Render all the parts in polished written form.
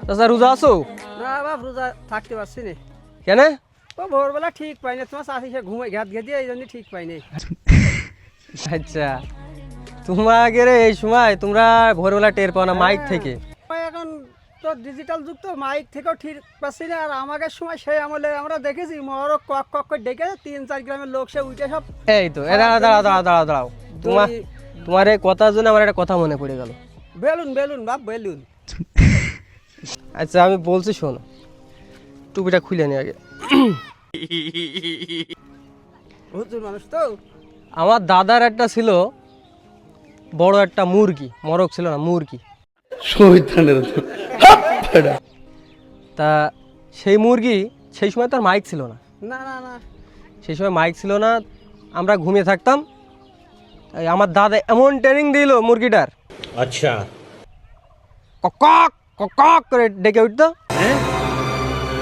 চাচা রোজা আছো? না বাপ রোজা থাকতে পারছি না। কেন? ও ভোরবেলা ঠিক পাই না, তোমার চাষি সে ঘুমে ঘাত ঘেঁটিয়ে এই জন্য ঠিক পাই নাই। আচ্ছা, তোমাদের এই সময় তোমরা ভোরবেলা টের পাও না মাইক থেকে? এখন তো ডিজিটাল যুগ, তো মাইক থেকেও ঠিক পাচ্ছি না। আর আমাদের সময় সেই আমলে আমরা দেখেছি মরক কক কক করে ডেকে 3-4 গ্রামের লোক সে উঠে সব। এই তো দাঁড়াও তোমার এই কথার জন্য আমার একটা কথা মনে পড়ে গেল। বেলুন বেলুন বাপ বেলুন। আচ্ছা আমি বলছি শোনো, টুপিটা খুলে নি আগে। হুজুর মানুষ তো। আমার দাদার একটা ছিল বড় একটা মুরগি, মরক ছিল না মুরগি। তা সেই মুরগি, সেই সময় তার মাইক ছিল না। না না না, সেই সময় মাইক ছিল না, আমরা ঘুমিয়ে থাকতাম। এই আমার দাদা এমন ট্রেনিং দিল মুরগিটার, अच्छा কক কক করে ডেকে উঠতো।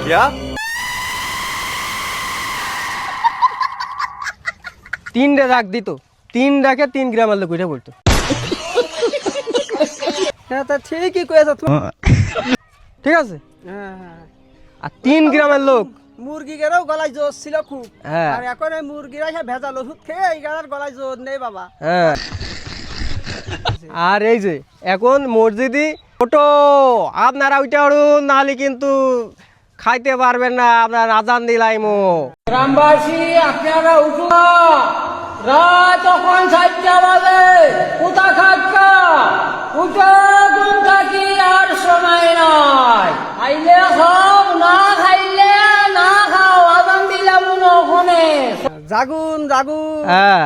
क्या 3 ডাক দিত, 3 ডাকে 3 গ্রামের লোক উঠে পড়তো। হ্যাঁ তা ঠিকই কয়েছ তুমি। ঠিক আছে, হ্যাঁ হ্যাঁ। আর 3 গ্রামের লোক। মুরগিদেরও গলায় জোর ছিল খুব। হ্যাঁ। আর এখন এই মুরগিরা সে ভেজাল ওষুধ খেয়ে এই গালার গলায় জোর নেই বাবা। হ্যাঁ, আর এই যে এখন মসজিদি ওটো আপনারা ওইটা উঠুন, নাহলে কিন্তু খাইতে পারবেন না, আপনার আজান দিলাইমো। গ্রামবাসী আপনারা উঠুন, রাত তখন 4টা বাজে, কোথা খাক্কা উঠে ঘুম থাকি, আর সময় নাই। খাইলে খাও, না খাইলে না খাও, আজান দিলাম ওখানে। জাগুন জাগুন। হ্যাঁ।